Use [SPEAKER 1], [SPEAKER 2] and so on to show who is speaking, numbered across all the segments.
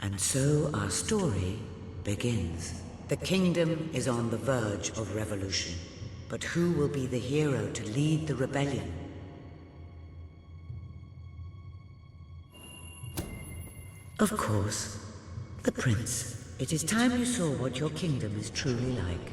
[SPEAKER 1] And so our story begins. The kingdom is on the verge of revolution. But who will be the hero to lead the rebellion? Of course, the prince. It is time you saw what your kingdom is truly like.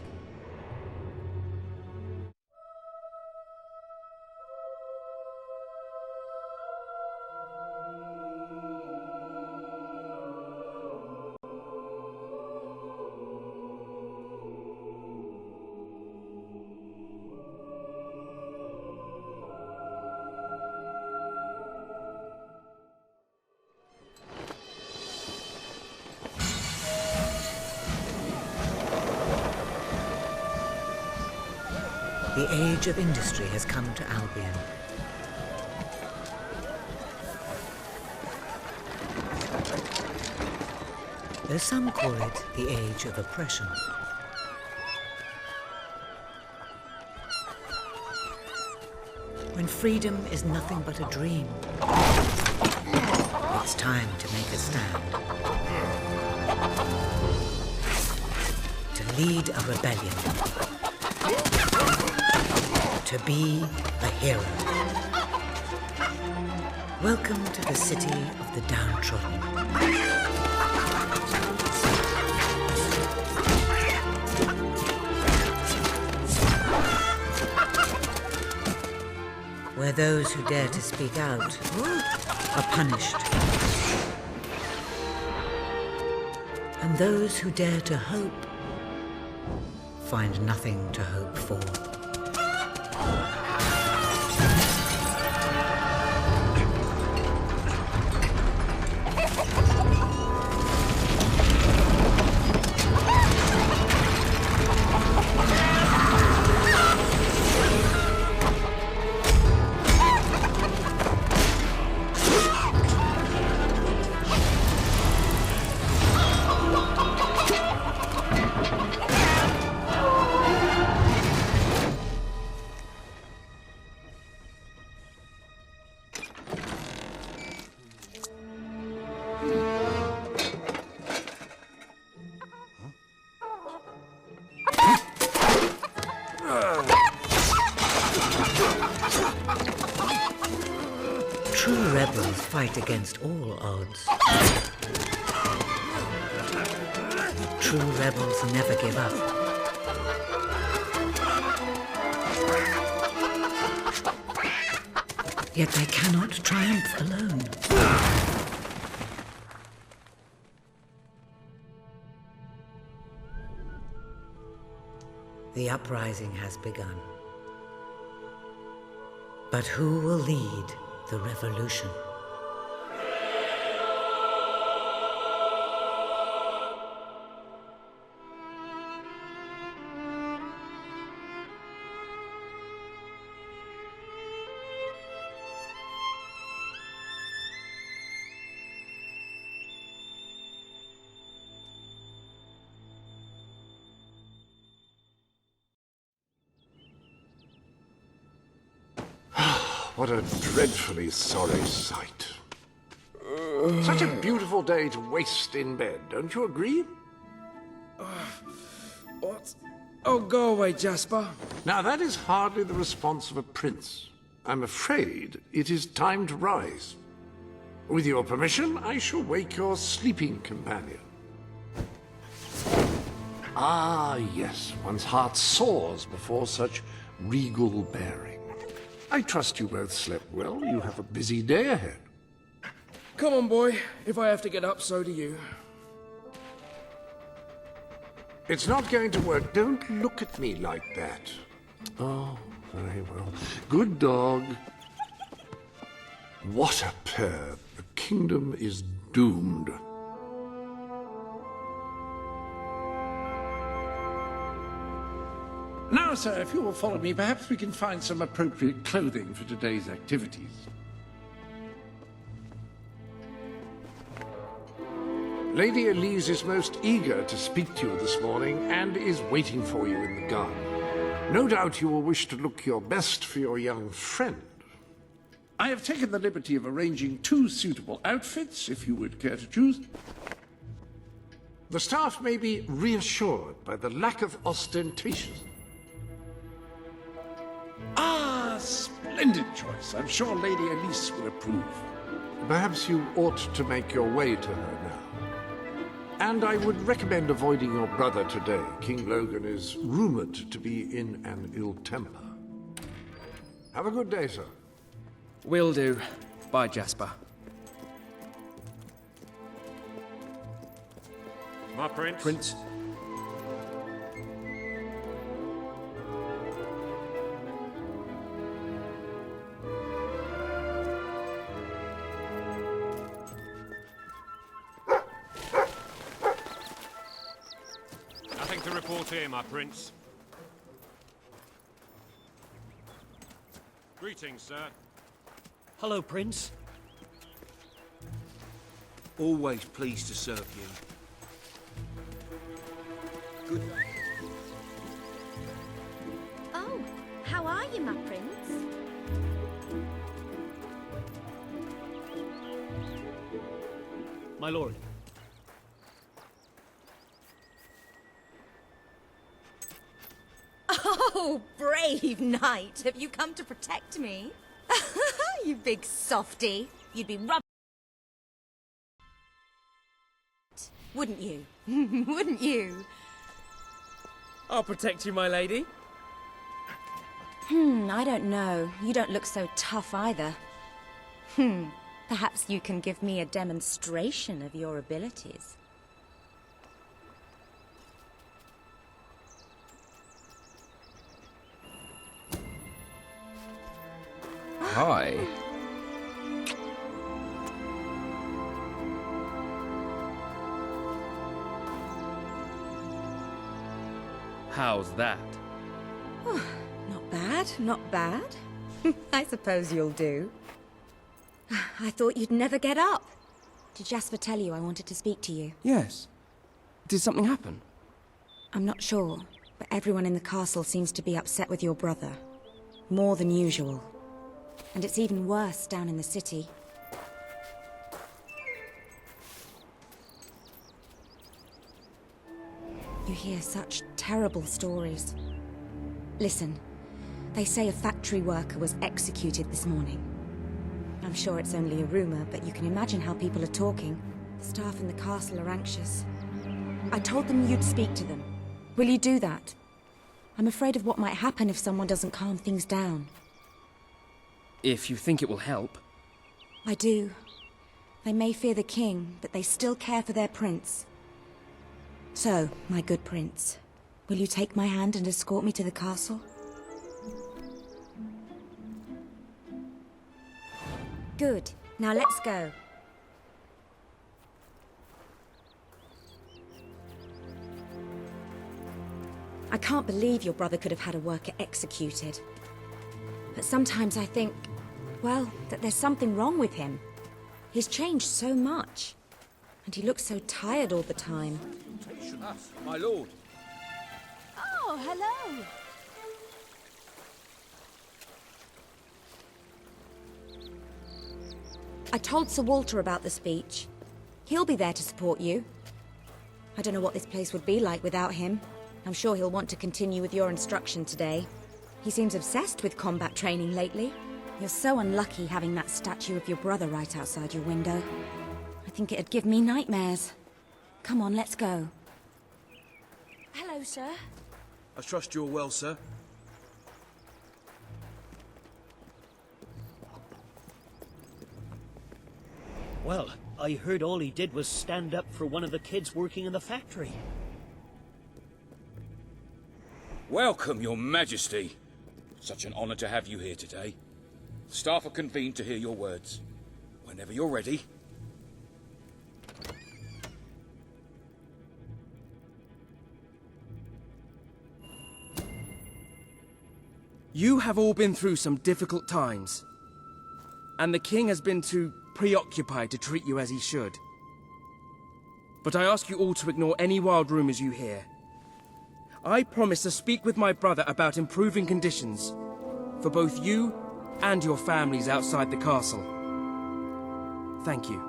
[SPEAKER 1] The age of industry has come to Albion. Though some call it the age of oppression. When freedom is nothing but a dream, it's time to make a stand. To lead a rebellion. To be a hero. Welcome to the city of the downtrodden. Where those who dare to speak out are punished. And those who dare to hope find nothing to hope for. True rebels fight against all odds. True rebels never give up. Yet they cannot triumph alone. The uprising has begun. But who will lead the revolution?
[SPEAKER 2] What a dreadfully sorry sight. Such a beautiful day to waste in bed, don't you agree?
[SPEAKER 3] What? Oh, go away, Jasper.
[SPEAKER 2] Now, that is hardly the response of a prince. I'm afraid it is time to rise. With your permission, I shall wake your sleeping companion. Ah, yes, one's heart soars before such regal bearing. I trust you both slept well. You have a busy day ahead.
[SPEAKER 3] Come on, boy. If I have to get up, so do you.
[SPEAKER 2] It's not going to work. Don't look at me like that. Oh, very well. Good dog. What a pair. The kingdom is doomed. Now, sir, if you will follow me, perhaps we can find some appropriate clothing for today's activities. Lady Elise is most eager to speak to you this morning and is waiting for you in the garden. No doubt you will wish to look your best for your young friend. I have taken the liberty of arranging 2 suitable outfits, if you would care to choose. The staff may be reassured by the lack of ostentation.
[SPEAKER 3] Ah, splendid choice. I'm sure Lady Elise will approve.
[SPEAKER 2] Perhaps you ought to make your way to her now. And I would recommend avoiding your brother today. King Logan is rumored to be in an ill temper. Have a good day, sir.
[SPEAKER 3] Will do. Bye, Jasper.
[SPEAKER 4] My prince.
[SPEAKER 3] Prince.
[SPEAKER 4] Nothing to report here, my prince. Greetings, sir.
[SPEAKER 5] Hello, Prince.
[SPEAKER 6] Always pleased to serve you. Good.
[SPEAKER 7] Oh, how are you, my prince?
[SPEAKER 5] My lord.
[SPEAKER 7] Oh, brave knight. Have you come to protect me? You big softy. You'd be wouldn't you? Wouldn't you?
[SPEAKER 3] I'll protect you, my lady.
[SPEAKER 7] I don't know. You don't look so tough either. Perhaps you can give me a demonstration of your abilities.
[SPEAKER 3] Hi. How's that?
[SPEAKER 7] Not bad, not bad. I suppose you'll do. I thought you'd never get up. Did Jasper tell you I wanted to speak to you?
[SPEAKER 3] Yes. Did something happen?
[SPEAKER 7] I'm not sure, but everyone in the castle seems to be upset with your brother. More than usual. And it's even worse down in the city. You hear such terrible stories. Listen, they say a factory worker was executed this morning. I'm sure it's only a rumor, but you can imagine how people are talking. The staff in the castle are anxious. I told them you'd speak to them. Will you do that? I'm afraid of what might happen if someone doesn't calm things down.
[SPEAKER 3] If you think it will help.
[SPEAKER 7] I do. They may fear the king, but they still care for their prince. So, my good prince, will you take my hand and escort me to the castle? Good. Now let's go. I can't believe your brother could have had a worker executed. But sometimes I think, well, that there's something wrong with him. He's changed so much. And he looks so tired all the time.
[SPEAKER 6] My lord.
[SPEAKER 7] Oh, hello. I told Sir Walter about the speech. He'll be there to support you. I don't know what this place would be like without him. I'm sure he'll want to continue with your instruction today. He seems obsessed with combat training lately. You're so unlucky having that statue of your brother right outside your window. I think it'd give me nightmares. Come on, let's go. Hello, sir.
[SPEAKER 6] I trust you're well, sir.
[SPEAKER 5] Well, I heard all he did was stand up for one of the kids working in the factory.
[SPEAKER 8] Welcome, Your Majesty. Such an honor to have you here today. Staff are convened to hear your words. Whenever you're ready.
[SPEAKER 3] You have all been through some difficult times. And the king has been too preoccupied to treat you as he should. But I ask you all to ignore any wild rumors you hear. I promise to speak with my brother about improving conditions for both you and your families outside the castle. Thank you.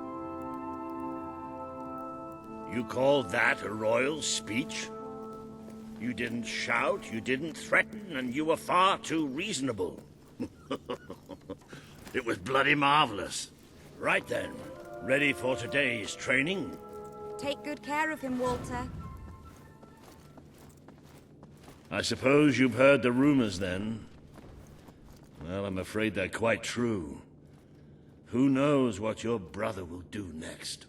[SPEAKER 9] You call that a royal speech? You didn't shout, you didn't threaten, and you were far too reasonable. It was bloody marvelous. Right then, ready for today's training?
[SPEAKER 7] Take good care of him, Walter.
[SPEAKER 9] I suppose you've heard the rumors then? Well, I'm afraid they're quite true. Who knows what your brother will do next?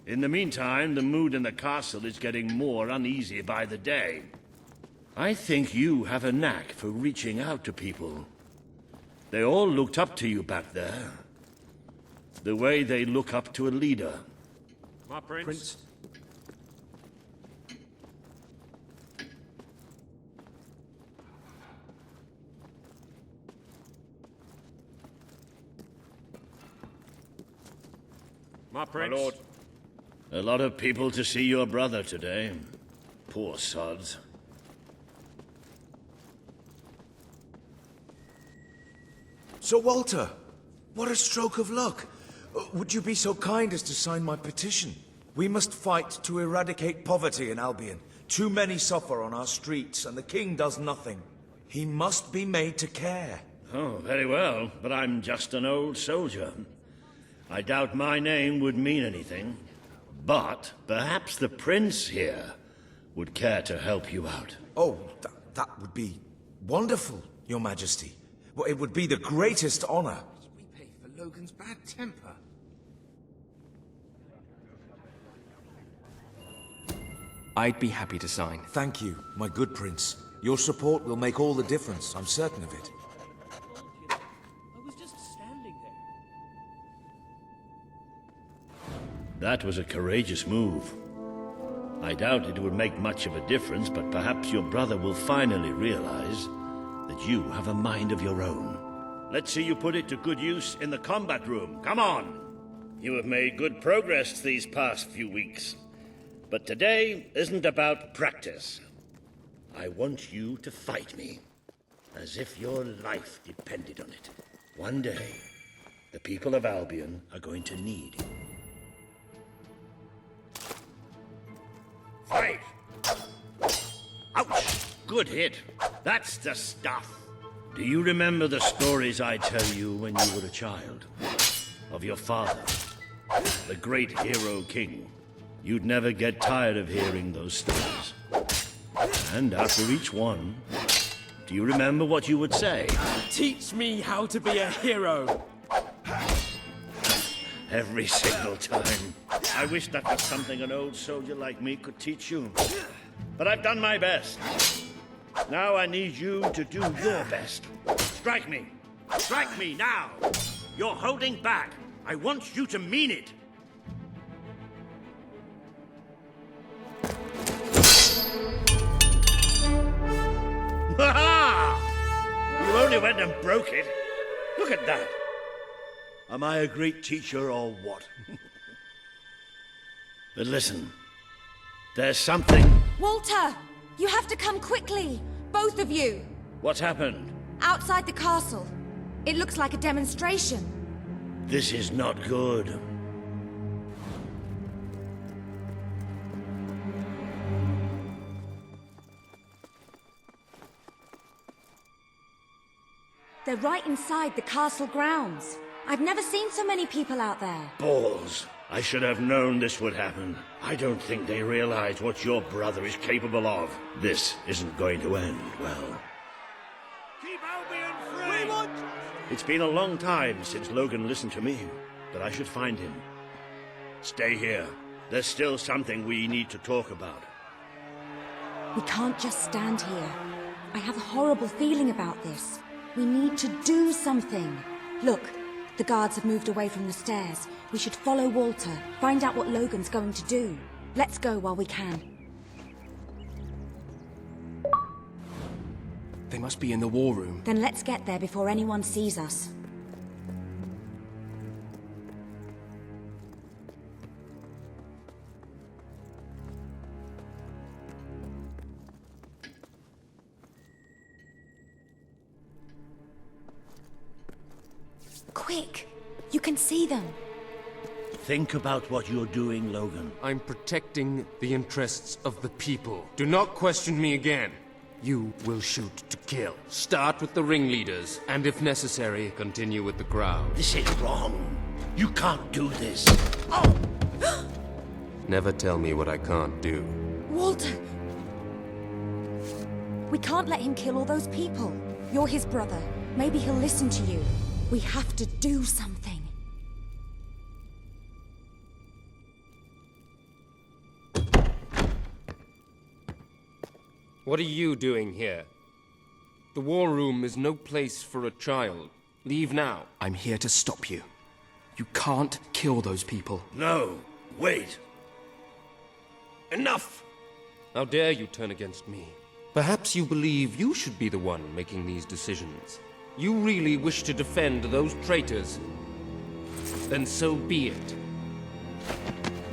[SPEAKER 9] In the meantime, the mood in the castle is getting more uneasy by the day. I think you have a knack for reaching out to people. They all looked up to you back there. The way they look up to a leader.
[SPEAKER 4] My prince. My prince.
[SPEAKER 9] My lord. A lot of people to see your brother today. Poor sods.
[SPEAKER 6] Sir Walter, what a stroke of luck. Would you be so kind as to sign my petition? We must fight to eradicate poverty in Albion. Too many suffer on our streets, and the king does nothing. He must be made to care.
[SPEAKER 9] Oh, very well, but I'm just an old soldier. I doubt my name would mean anything. But perhaps the prince here would care to help you out.
[SPEAKER 6] Oh, that would be wonderful, Your Majesty. Well, it would be the greatest honor.
[SPEAKER 10] We pay for Logan's bad temper.
[SPEAKER 3] I'd be happy to sign.
[SPEAKER 6] Thank you, my good prince. Your support will make all the difference, I'm certain of it.
[SPEAKER 5] I was just standing there.
[SPEAKER 9] That was a courageous move. I doubt it would make much of a difference, but perhaps your brother will finally realize that you have a mind of your own. Let's see you put it to good use in the combat room. Come on! You have made good progress these past few weeks. But today isn't about practice. I want you to fight me, as if your life depended on it. One day, the people of Albion are going to need you. Fight! Ouch! Good hit. That's the stuff. Do you remember the stories I tell you when you were a child? Of your father, the great hero king. You'd never get tired of hearing those stories. And after each one, do you remember what you would say?
[SPEAKER 3] Teach me how to be a hero!
[SPEAKER 9] Every single time. I wish that was something an old soldier like me could teach you. But I've done my best. Now I need you to do your best. Strike me! Strike me now! You're holding back. I want you to mean it. Ha-ha! You only went and broke it. Look at that. Am I a great teacher or what? But listen, there's something...
[SPEAKER 7] Walter! You have to come quickly! Both of you!
[SPEAKER 9] What's happened?
[SPEAKER 7] Outside the castle. It looks like a demonstration.
[SPEAKER 9] This is not good.
[SPEAKER 7] They're right inside the castle grounds. I've never seen so many people out there.
[SPEAKER 9] Balls. I should have known this would happen. I don't think they realize what your brother is capable of. This isn't going to end well.
[SPEAKER 10] Keep Albion free! We want...
[SPEAKER 9] It's been a long time since Logan listened to me, but I should find him. Stay here. There's still something we need to talk about.
[SPEAKER 7] We can't just stand here. I have a horrible feeling about this. We need to do something. Look, the guards have moved away from the stairs. We should follow Walter, find out what Logan's going to do. Let's go while we can.
[SPEAKER 3] They must be in the war room.
[SPEAKER 7] Then let's get there before anyone sees us. Quick! You can see them.
[SPEAKER 9] Think about what you're doing, Logan.
[SPEAKER 4] I'm protecting the interests of the people. Do not question me again. You will shoot to kill. Start with the ringleaders, and if necessary, continue with the crowd.
[SPEAKER 9] This is wrong. You can't do this.
[SPEAKER 4] Never tell me what I can't do.
[SPEAKER 7] Walter! We can't let him kill all those people. You're his brother. Maybe he'll listen to you. We have to do something.
[SPEAKER 4] What are you doing here? The war room is no place for a child. Leave now.
[SPEAKER 3] I'm here to stop you. You can't kill those people.
[SPEAKER 9] No, wait. Enough!
[SPEAKER 4] How dare you turn against me? Perhaps you believe you should be the one making these decisions. You really wish to defend those traitors? Then so be it.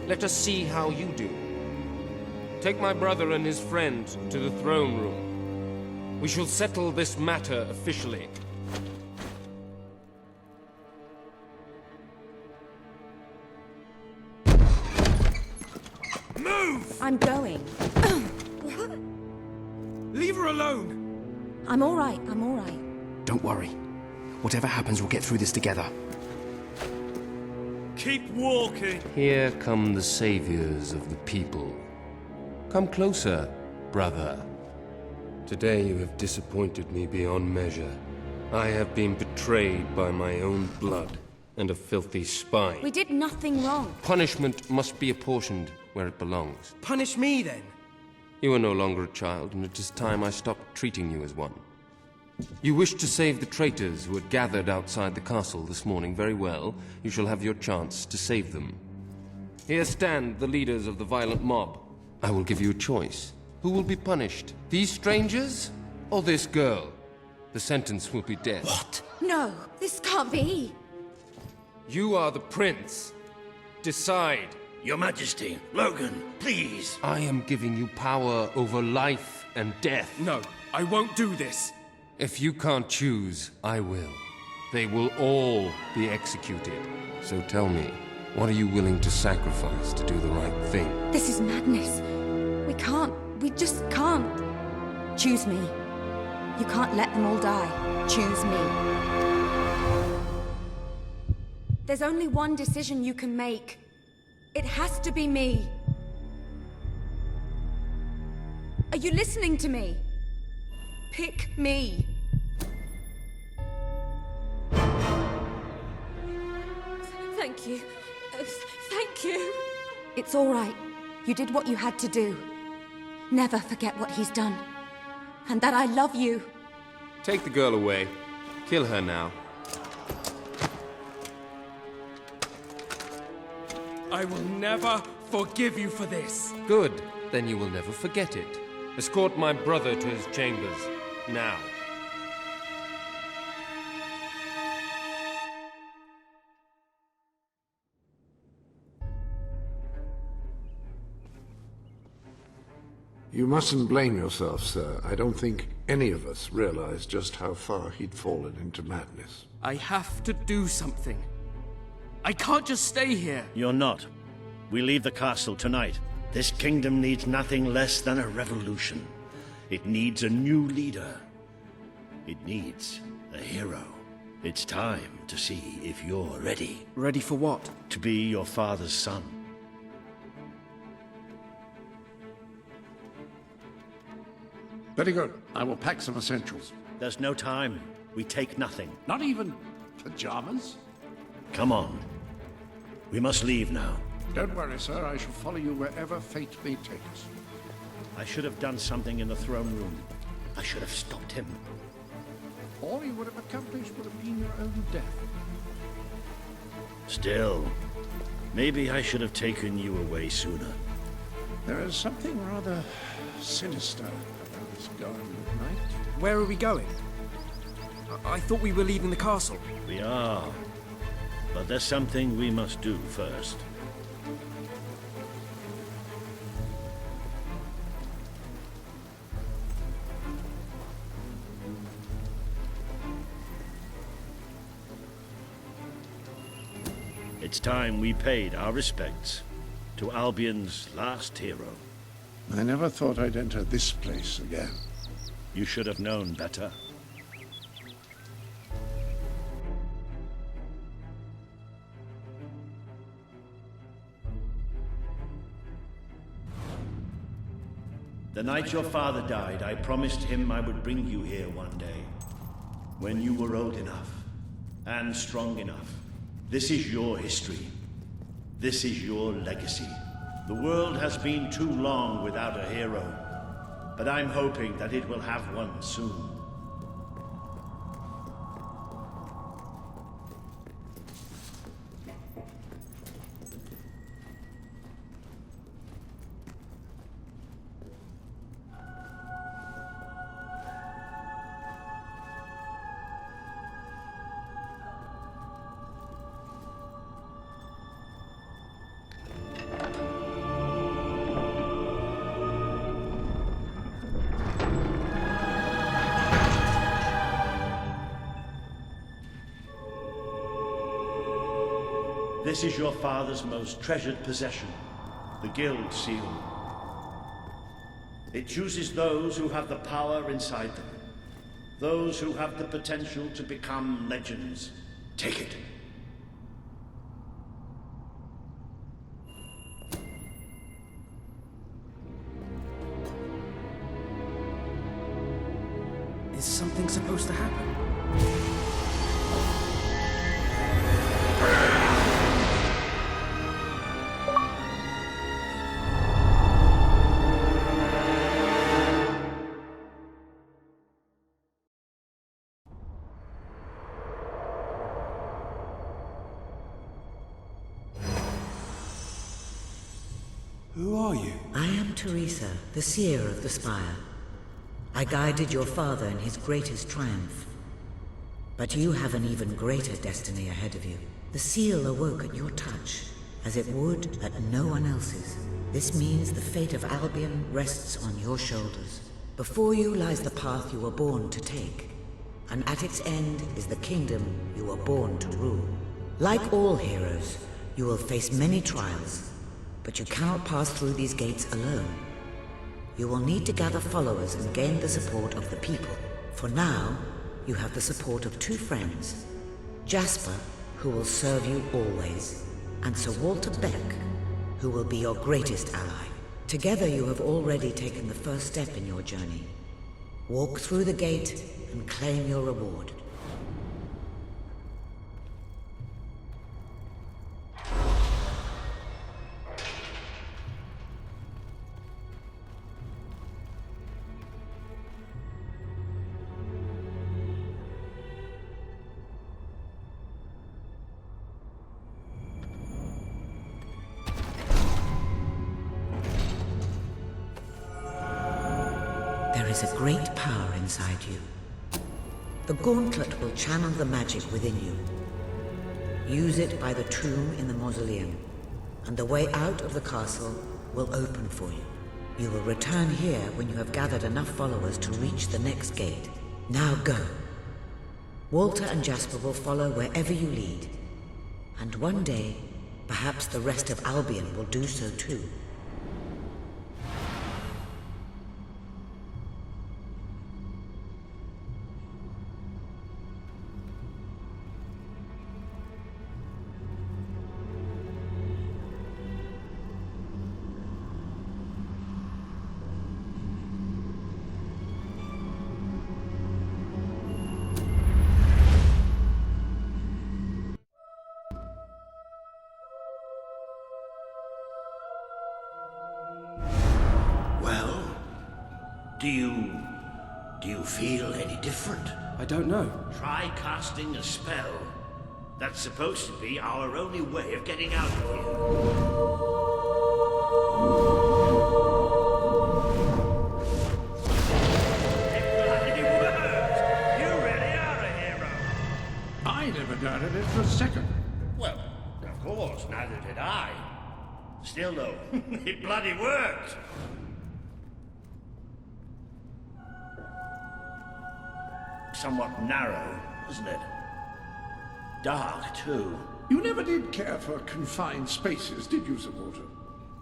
[SPEAKER 4] Let us see how you do. Take my brother and his friend to the throne room. We shall settle this matter officially.
[SPEAKER 10] Move!
[SPEAKER 7] I'm going.
[SPEAKER 10] Leave her alone!
[SPEAKER 7] I'm all right.
[SPEAKER 3] Don't worry. Whatever happens, we'll get through this together.
[SPEAKER 10] Keep walking!
[SPEAKER 4] Here come the saviors of the people. Come closer, brother. Today you have disappointed me beyond measure. I have been betrayed by my own blood and a filthy spine.
[SPEAKER 7] We did nothing wrong.
[SPEAKER 4] Punishment must be apportioned where it belongs.
[SPEAKER 3] Punish me, then.
[SPEAKER 4] You are no longer a child, and it is time I stopped treating you as one. You wish to save the traitors who had gathered outside the castle this morning. Very well. You shall have your chance to save them. Here stand the leaders of the violent mob. I will give you a choice. Who will be punished? These strangers? Or this girl? The sentence will be death.
[SPEAKER 3] What?
[SPEAKER 7] No, this can't be.
[SPEAKER 4] You are the prince. Decide.
[SPEAKER 9] Your Majesty, Logan, please.
[SPEAKER 4] I am giving you power over life and death.
[SPEAKER 3] No, I won't do this.
[SPEAKER 4] If you can't choose, I will. They will all be executed. So tell me, what are you willing to sacrifice to do the right thing?
[SPEAKER 7] This is madness. We just can't. Choose me. You can't let them all die. Choose me. There's only one decision you can make. It has to be me. Are you listening to me? Pick me. Thank you. Thank you. It's all right. You did what you had to do. Never forget what he's done. And that I love you.
[SPEAKER 4] Take the girl away. Kill her now.
[SPEAKER 3] I will never forgive you for this.
[SPEAKER 4] Good. Then you will never forget it. Escort my brother to his chambers. Now.
[SPEAKER 2] You mustn't blame yourself, sir. I don't think any of us realized just how far he'd fallen into madness.
[SPEAKER 3] I have to do something. I can't just stay here.
[SPEAKER 9] You're not. We leave the castle tonight. This kingdom needs nothing less than a revolution. It needs a new leader. It needs a hero. It's time to see if you're ready.
[SPEAKER 3] Ready for what?
[SPEAKER 9] To be your father's son.
[SPEAKER 2] Very good. I will pack some essentials.
[SPEAKER 9] There's no time. We take nothing.
[SPEAKER 2] Not even pajamas?
[SPEAKER 9] Come on. We must leave now.
[SPEAKER 2] Don't worry, sir. I shall follow you wherever fate may take us.
[SPEAKER 9] I should have done something in the throne room. I should have stopped him.
[SPEAKER 2] All you would have accomplished would have been your own death.
[SPEAKER 9] Still, maybe I should have taken you away sooner.
[SPEAKER 2] There is something rather sinister about this garden at night.
[SPEAKER 3] Where are we going? I thought we were leaving the castle.
[SPEAKER 9] We are. But there's something we must do first. It's time we paid our respects to Albion's last hero.
[SPEAKER 2] I never thought I'd enter this place again.
[SPEAKER 9] You should have known better. The night your father died, I promised him I would bring you here one day. When you were old enough and strong enough. This is your history. This is your legacy. The world has been too long without a hero, but I'm hoping that it will have one soon. This is your father's most treasured possession, the Guild Seal. It chooses those who have the power inside them, those who have the potential to become legends. Take it.
[SPEAKER 3] Is something supposed to happen?
[SPEAKER 6] Who are you?
[SPEAKER 1] I am Teresa, the seer of the spire. I guided your father in his greatest triumph. But you have an even greater destiny ahead of you. The seal awoke at your touch, as it would at no one else's. This means the fate of Albion rests on your shoulders. Before you lies the path you were born to take, and at its end is the kingdom you were born to rule. Like all heroes, you will face many trials, but you cannot pass through these gates alone. You will need to gather followers and gain the support of the people. For now, you have the support of two friends. Jasper, who will serve you always, and Sir Walter Beck, who will be your greatest ally. Together you have already taken the first step in your journey. Walk through the gate and claim your reward. There is a great power inside you. The gauntlet will channel the magic within you. Use it by the tomb in the mausoleum, and the way out of the castle will open for you. You will return here when you have gathered enough followers to reach the next gate. Now go. Walter and Jasper will follow wherever you lead. And one day, perhaps the rest of Albion will do so too.
[SPEAKER 9] Do you feel any different?
[SPEAKER 3] I don't know.
[SPEAKER 9] Try casting a spell. That's supposed to be our only way of getting out of here. It bloody worked! You really are a hero!
[SPEAKER 2] I never doubted it for a second.
[SPEAKER 9] Well, of course, neither did I. Still though, it bloody worked! Somewhat narrow, isn't it? Dark, too.
[SPEAKER 2] You never did care for confined spaces, did you, Sir Walter?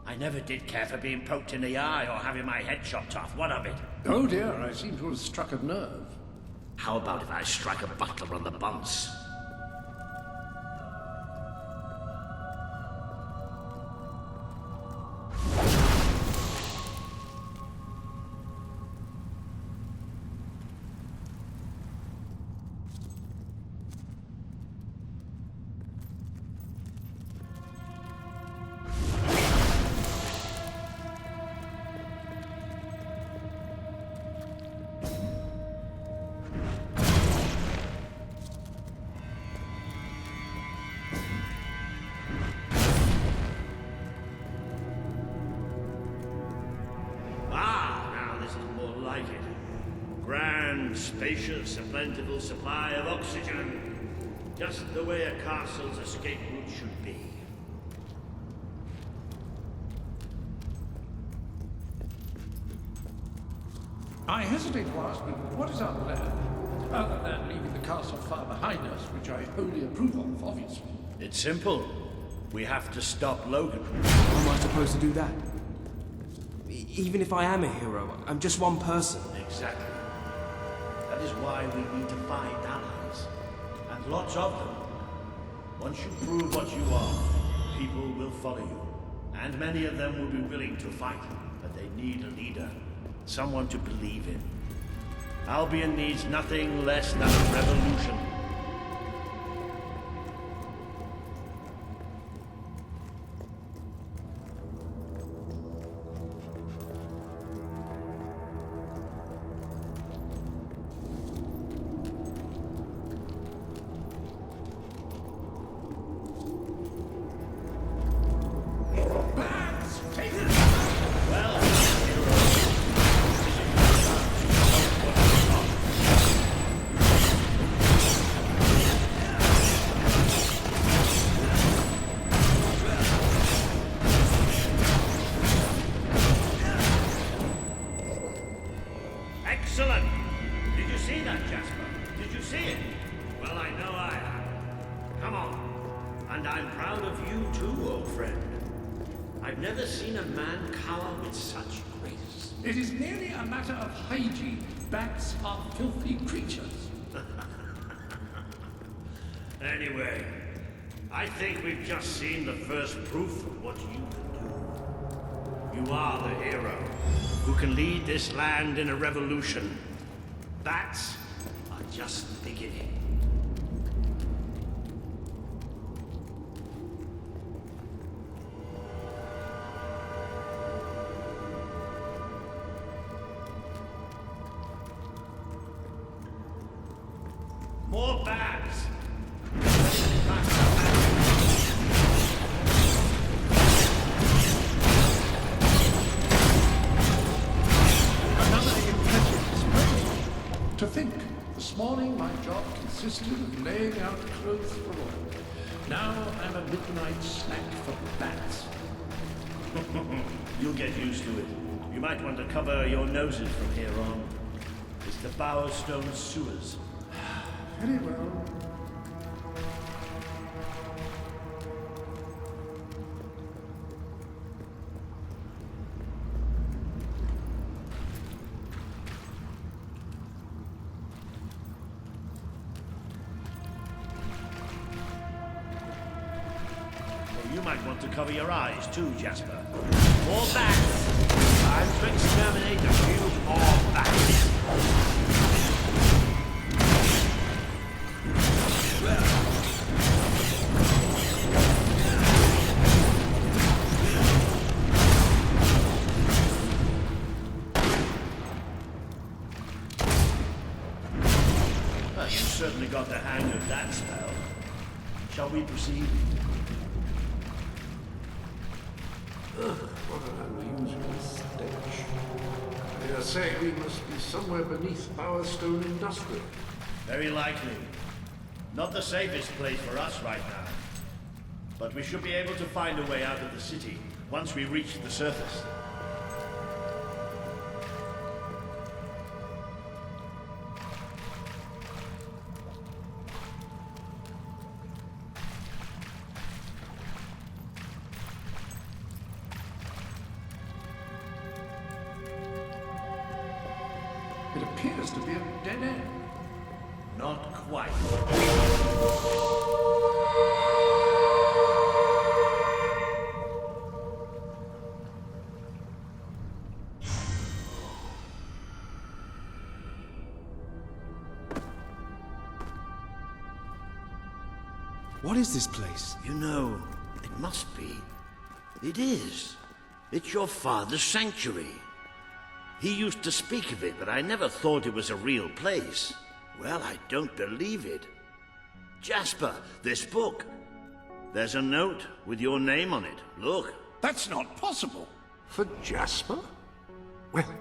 [SPEAKER 9] I never did care for being poked in the eye or having my head chopped off. What of it?
[SPEAKER 2] Oh dear, I seem to have struck a nerve.
[SPEAKER 9] How about if I strike a butler on the bunce? Grand, spacious, a plentiful supply of oxygen. Just the way a castle's escape route should be.
[SPEAKER 2] I hesitate to ask, but what is our plan? Other than leaving the castle far behind us, which I wholly approve of, obviously.
[SPEAKER 9] It's simple. We have to stop Logan.
[SPEAKER 3] How am I supposed to do that? Even if I am a hero, I'm just one person.
[SPEAKER 9] Exactly. That is why we need to find allies. And lots of them. Once you prove what you are, people will follow you. And many of them will be willing to fight. But they need a leader. Someone to believe in. Albion needs nothing less than a revolution. Excellent! Did you see that, Jasper? Did you see it? Well, I know I have. Come on. And I'm proud of you too, old friend. I've never seen a man cower with such grace.
[SPEAKER 2] It is merely a matter of hygiene. Bats are filthy creatures.
[SPEAKER 9] Anyway, I think we've just seen the first proof of what you can do. You are the hero who can lead this land in a revolution. Bats are just the beginning. More bats!
[SPEAKER 2] To think, this morning my job consisted of laying out clothes for all. Now I'm a midnight snack for bats.
[SPEAKER 9] You'll get used to it. You might want to cover your noses from here on. It's the Bowerstone sewers.
[SPEAKER 2] Very well.
[SPEAKER 9] You might want to cover your eyes too, Jasper. More bats! Time to exterminate a few more bats! Well, you certainly got the hang of that spell. Shall we proceed?
[SPEAKER 2] What an unusual stench. I dare say we must be somewhere beneath Bowerstone Industrial.
[SPEAKER 9] Very likely. Not the safest place for us right now. But we should be able to find a way out of the city once we reach the surface.
[SPEAKER 2] appears to be a dead end.
[SPEAKER 9] Not quite.
[SPEAKER 10] What is this place?
[SPEAKER 9] You know, it must be. It is. It's your father's sanctuary. He used to speak of it, but I never thought it was a real place. Well, I don't believe it. Jasper, this book. There's a note with your name on it. Look.
[SPEAKER 2] That's not possible. For Jasper? Well,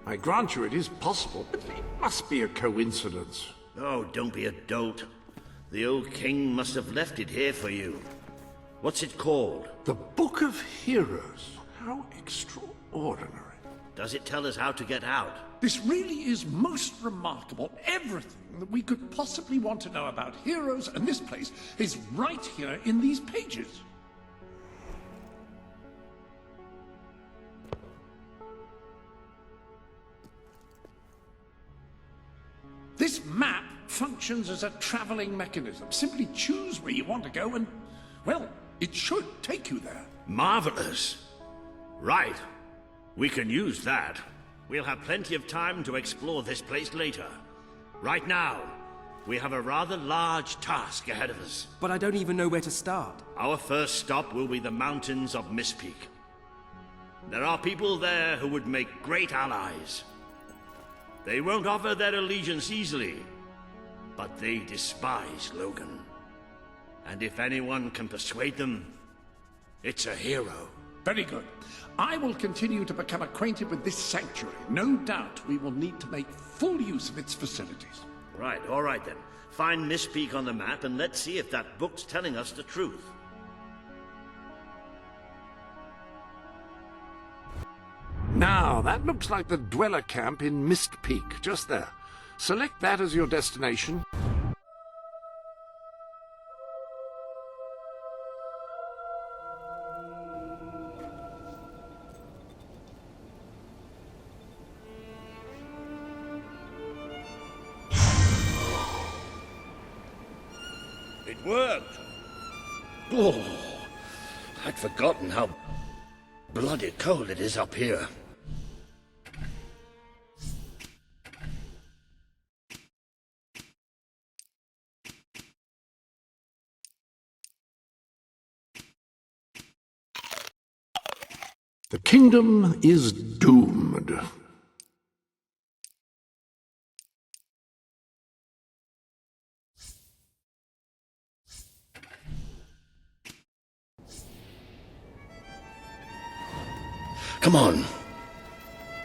[SPEAKER 2] I grant you it is possible, but it must be a coincidence.
[SPEAKER 9] Oh, don't be a dolt. The old king must have left it here for you. What's it called?
[SPEAKER 2] The Book of Heroes. How extraordinary.
[SPEAKER 9] Does it tell us how to get out?
[SPEAKER 10] This really is most remarkable. Everything that we could possibly want to know about heroes and this place is right here in these pages. This map functions as a traveling mechanism. Simply choose where you want to go and, well, it should take you there.
[SPEAKER 9] Marvelous. Right. We can use that. We'll have plenty of time to explore this place later. Right now, we have a rather large task ahead of us.
[SPEAKER 3] But I don't even know where to start.
[SPEAKER 9] Our first stop will be the mountains of Mistpeak. There are people there who would make great allies. They won't offer their allegiance easily, but they despise Logan. And if anyone can persuade them, it's a hero.
[SPEAKER 10] Very good. I will continue to become acquainted with this sanctuary. No doubt we will need to make full use of its facilities.
[SPEAKER 9] Right, all right then. Find Mistpeak on the map and let's see if that book's telling us the truth.
[SPEAKER 2] Now, that looks like the Dweller camp in Mistpeak, just there. Select that as your destination.
[SPEAKER 9] It worked! Oh, I'd forgotten how bloody cold it is up here.
[SPEAKER 2] The kingdom is doomed.
[SPEAKER 9] Come on.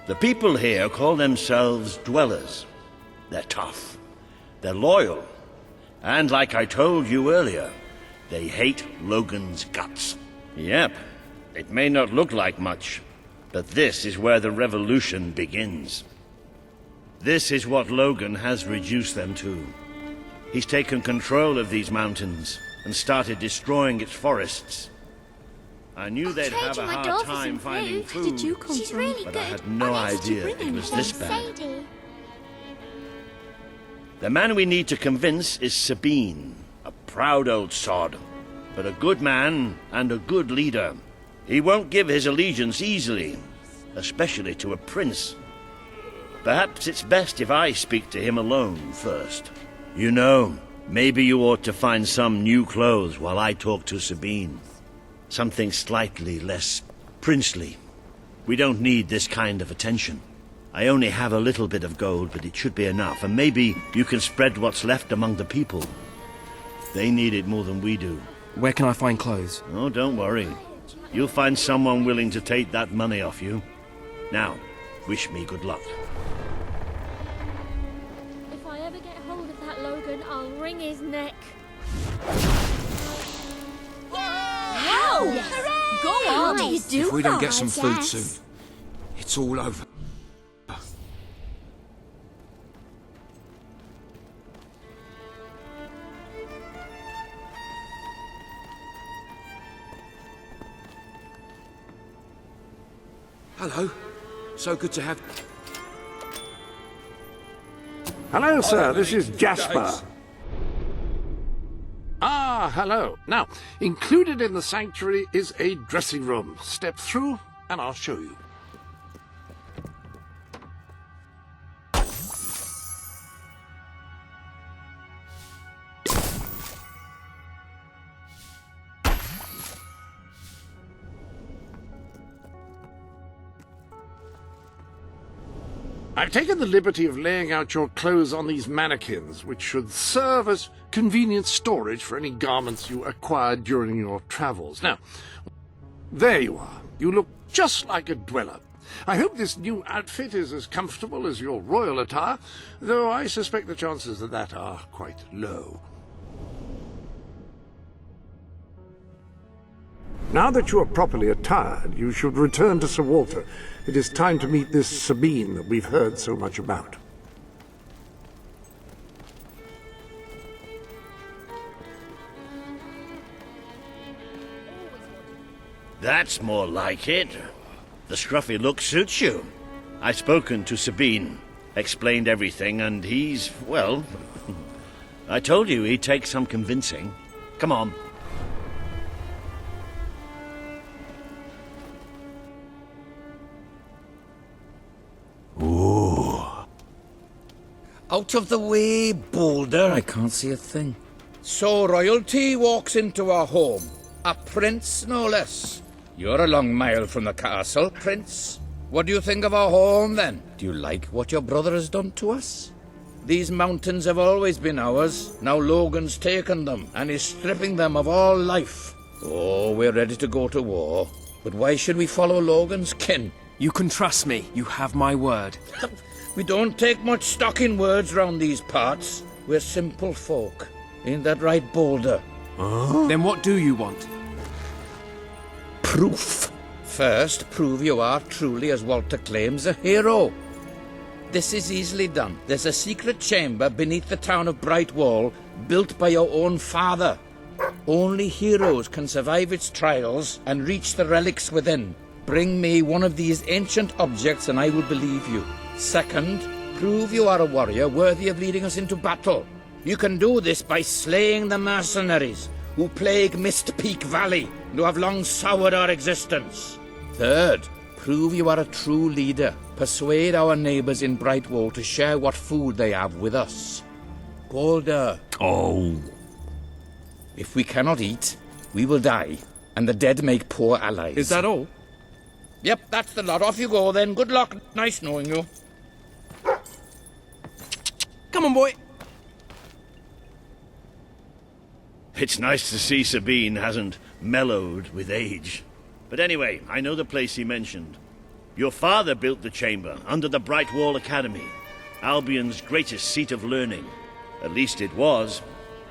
[SPEAKER 9] The people here call themselves Dwellers. They're tough. They're loyal. And like I told you earlier, they hate Logan's guts. Yep. It may not look like much, but this is where the revolution begins. This is what Logan has reduced them to. He's taken control of these mountains and started destroying its forests. I knew they'd have a hard time finding food,
[SPEAKER 11] Did you come from? Really
[SPEAKER 9] but I had no idea it was this bad.
[SPEAKER 11] Sadie.
[SPEAKER 9] The man we need to convince is Sabine, a proud old sod, but a good man and a good leader. He won't give his allegiance easily, especially to a prince. Perhaps it's best if I speak to him alone first. You know, maybe you ought to find some new clothes while I talk to Sabine. Something slightly less princely. We don't need this kind of attention. I only have a little bit of gold, but it should be enough, and maybe you can spread what's left among the people. They need it more than we do.
[SPEAKER 3] Where can I find clothes?
[SPEAKER 9] Oh, don't worry. You'll find someone willing to take that money off you. Now, wish me good luck.
[SPEAKER 11] If I ever get hold of that Logan, I'll wring his neck.
[SPEAKER 7] Wow!
[SPEAKER 11] Yes.
[SPEAKER 7] Go on!
[SPEAKER 11] How do you
[SPEAKER 7] do
[SPEAKER 6] If we don't get some
[SPEAKER 7] that?
[SPEAKER 6] food
[SPEAKER 7] Yes.
[SPEAKER 6] soon, it's all over. Hello. So good to have...
[SPEAKER 2] Hello, sir. This is Jasper. Ah, hello. Now, included in the sanctuary is a dressing room. Step through, and I'll show you. I've taken the liberty of laying out your clothes on these mannequins, which should serve as convenient storage for any garments you acquired during your travels. Now, there you are. You look just like a dweller. I hope this new outfit is as comfortable as your royal attire, though I suspect the chances of that are quite low. Now that you are properly attired, you should return to Sir Walter. It is time to meet this Sabine that we've heard so much about.
[SPEAKER 9] That's more like it. The scruffy look suits you. I've spoken to Sabine, explained everything, and he's, well, I told you he'd take some convincing. Come on.
[SPEAKER 8] Out of the way, Boulder. I can't see a thing. So royalty walks into our home. A prince, no less. You're a long mile from the castle, Prince. What do you think of our home, then? Do you like what your brother has done to us? These mountains have always been ours. Now Logan's taken them, and is stripping them of all life. Oh, we're ready to go to war. But why should we follow Logan's kin?
[SPEAKER 3] You can trust me. You have my word.
[SPEAKER 8] We don't take much stock in words round these parts. We're simple folk. Ain't that right, Boulder?
[SPEAKER 3] Then what do you want?
[SPEAKER 8] Proof. First, prove you are truly, as Walter claims, a hero. This is easily done. There's a secret chamber beneath the town of Brightwall, built by your own father. Only heroes can survive its trials and reach the relics within. Bring me one of these ancient objects and I will believe you. Second, prove you are a warrior worthy of leading us into battle. You can do this by slaying the mercenaries who plague Mist Peak Valley and who have long soured our existence. Third, prove you are a true leader. Persuade our neighbours in Brightwall to share what food they have with us. Boulder.
[SPEAKER 9] Oh.
[SPEAKER 8] If we cannot eat, we will die, and the dead make poor allies.
[SPEAKER 3] Is that all?
[SPEAKER 8] Yep, that's the lot. Off you go then. Good luck. Nice knowing you.
[SPEAKER 3] Come on, boy.
[SPEAKER 9] It's nice to see Sabine hasn't mellowed with age. But anyway, I know the place he mentioned. Your father built the chamber under the Brightwall Academy, Albion's greatest seat of learning. At least it was,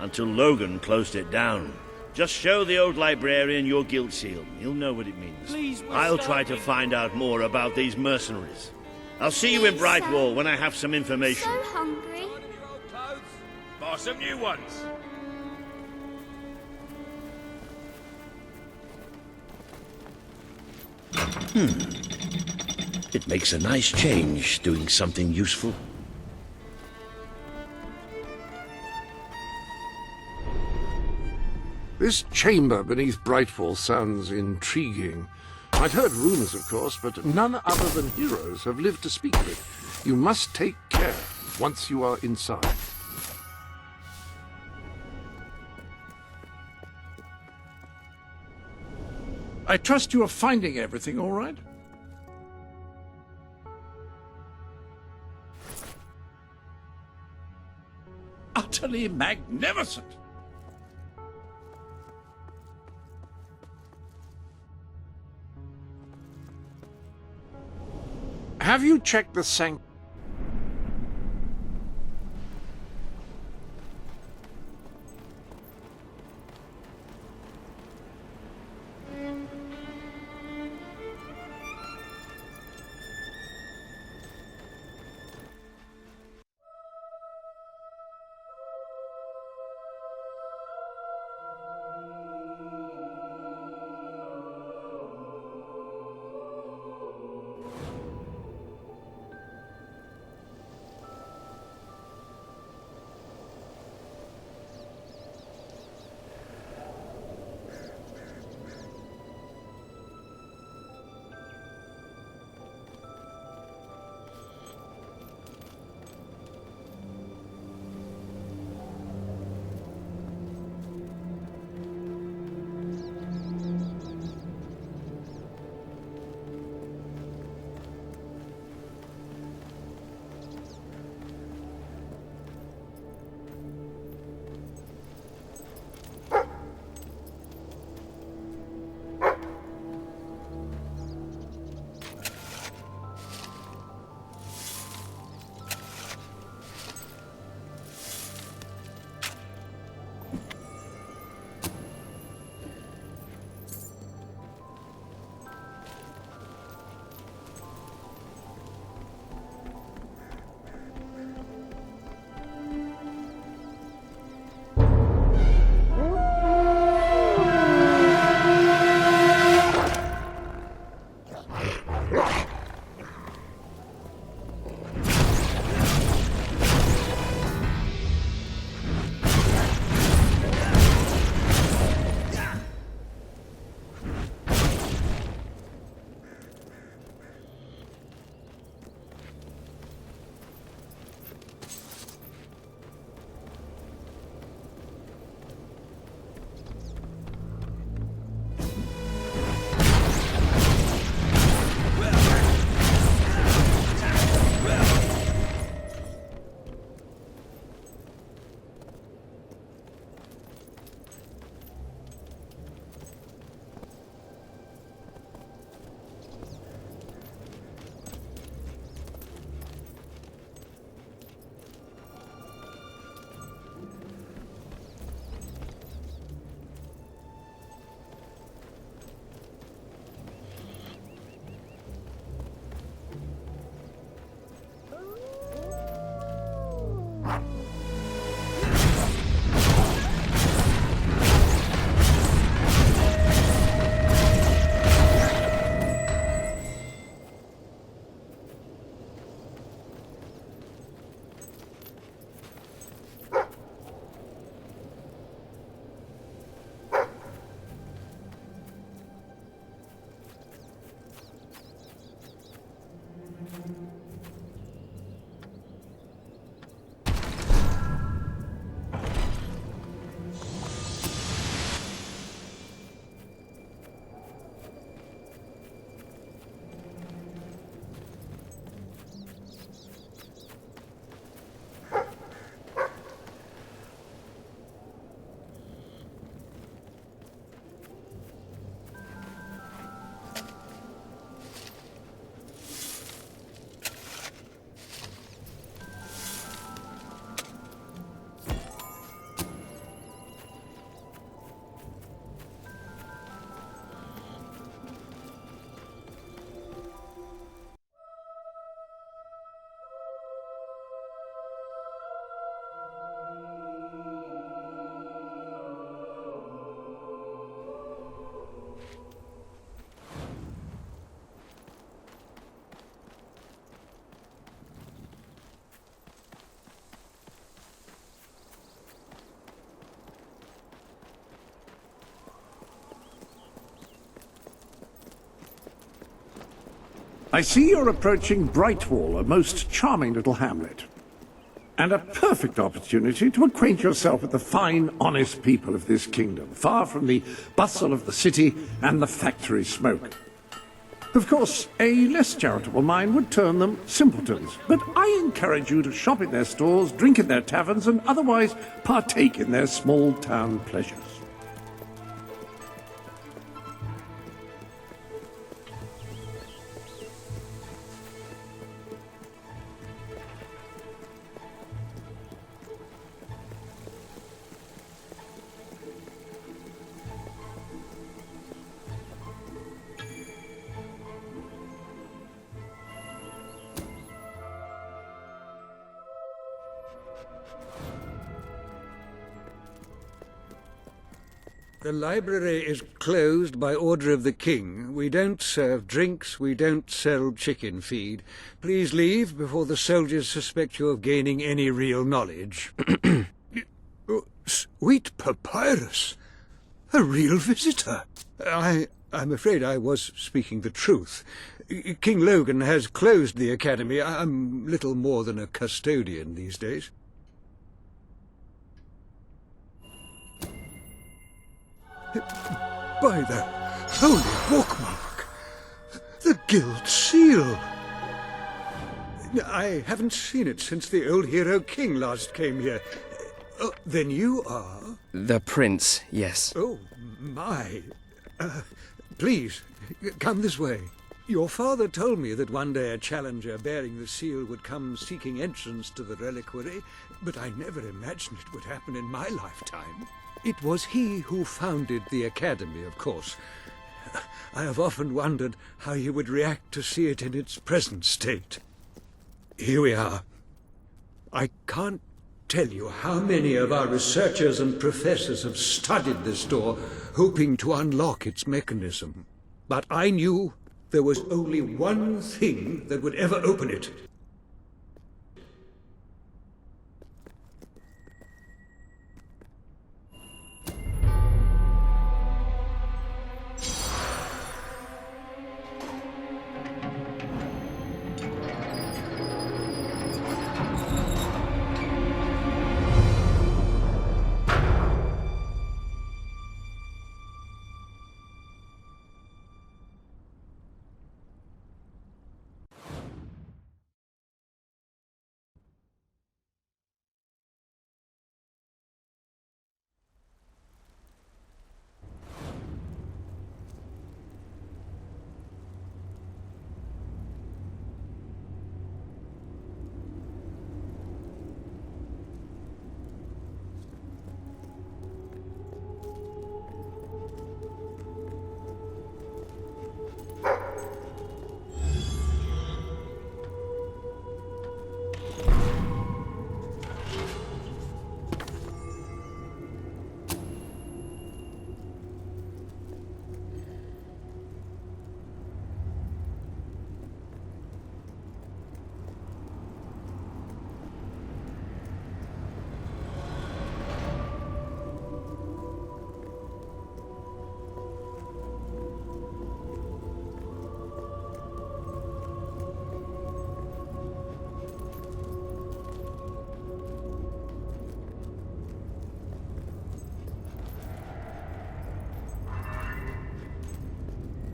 [SPEAKER 9] until Logan closed it down. Just show the old librarian your guild seal. He'll know what it means.
[SPEAKER 8] Please,
[SPEAKER 9] I'll try to find out more about these mercenaries. I'll see you in Brightwall when I have some information.
[SPEAKER 11] So hungry.
[SPEAKER 8] Buy some new ones.
[SPEAKER 9] It makes a nice change doing something useful.
[SPEAKER 2] This chamber beneath Brightwall sounds intriguing. I'd heard rumors, of course, but none other than heroes have lived to speak of it. You must take care once you are inside. I trust you are finding everything all right?
[SPEAKER 10] Utterly magnificent.
[SPEAKER 2] Have you checked the sanctuary? I see you're approaching Brightwall, a most charming little hamlet. And a perfect opportunity to acquaint yourself with the fine, honest people of this kingdom, far from the bustle of the city and the factory smoke. Of course, a less charitable mind would term them simpletons, but I encourage you to shop in their stores, drink in their taverns, and otherwise partake in their small-town pleasures.
[SPEAKER 12] The library is closed by order of the king. We don't serve drinks, we don't sell chicken feed. Please leave before the soldiers suspect you of gaining any real knowledge. Sweet papyrus! A real visitor! I'm afraid I was speaking the truth. King Logan has closed the academy. I'm little more than a custodian these days. By the holy bookmark! The Guild Seal! I haven't seen it since the old hero king last came here. Then you are?
[SPEAKER 3] The prince, yes.
[SPEAKER 12] Oh, my. Please, come this way. Your father told me that one day a challenger bearing the seal would come seeking entrance to the reliquary, but I never imagined it would happen in my lifetime. It was he who founded the academy, of course. I have often wondered how he would react to see it in its present state. Here we are. I can't tell you how many of our researchers and professors have studied this door, hoping to unlock its mechanism. But I knew there was only one thing that would ever open it.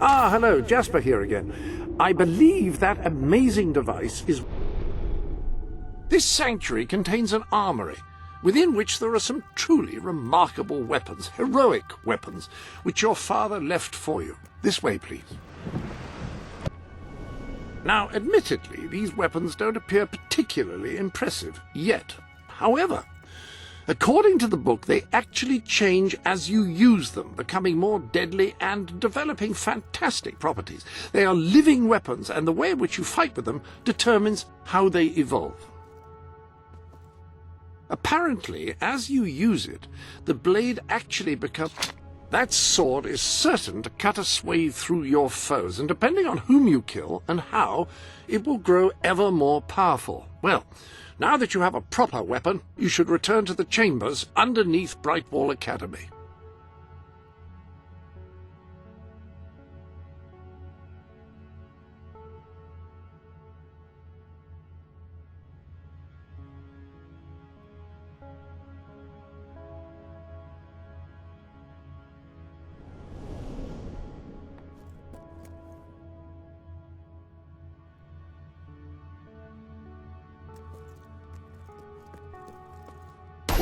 [SPEAKER 2] Ah, hello, Jasper here again. I believe that amazing device is... This sanctuary contains an armory, within which there are some truly remarkable weapons, heroic weapons, which your father left for you. This way, please. Now, admittedly, these weapons don't appear particularly impressive yet. However, according to the book, they actually change as you use them, becoming more deadly and developing fantastic properties. They are living weapons, and the way in which you fight with them determines how they evolve. Apparently, as you use it, the blade actually becomes... That sword is certain to cut a swathe through your foes, and depending on whom you kill and how, it will grow ever more powerful. Well, now that you have a proper weapon, you should return to the chambers underneath Brightwall Academy.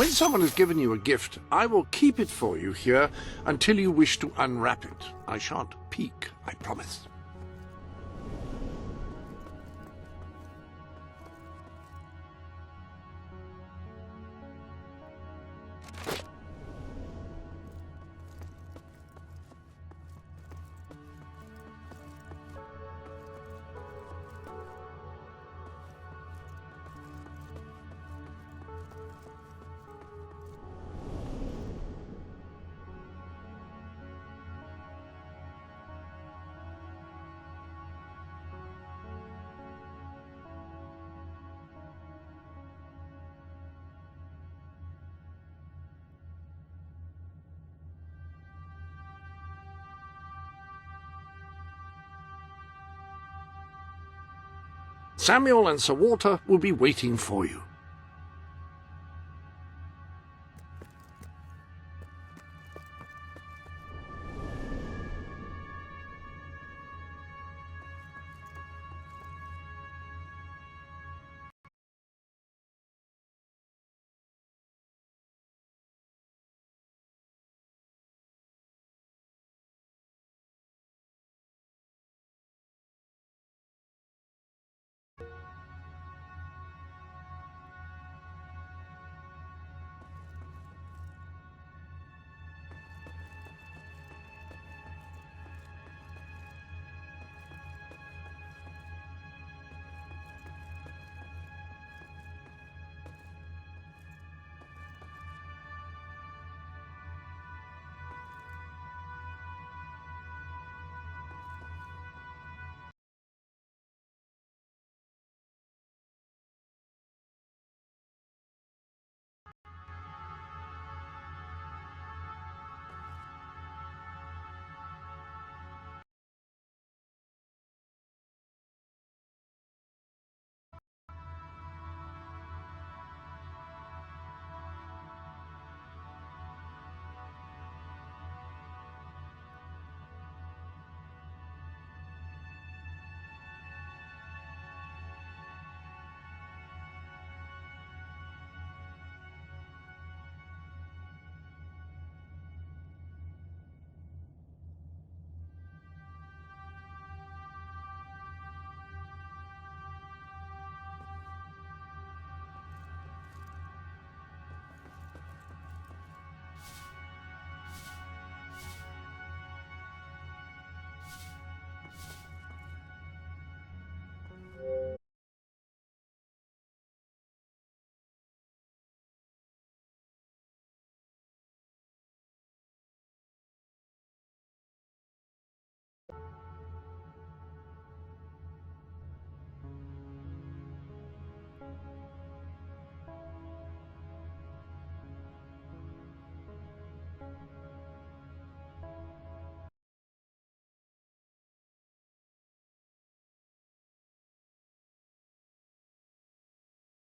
[SPEAKER 2] When someone has given you a gift, I will keep it for you here until you wish to unwrap it. I shan't peek, I promise. Samuel and Sir Walter will be waiting for you.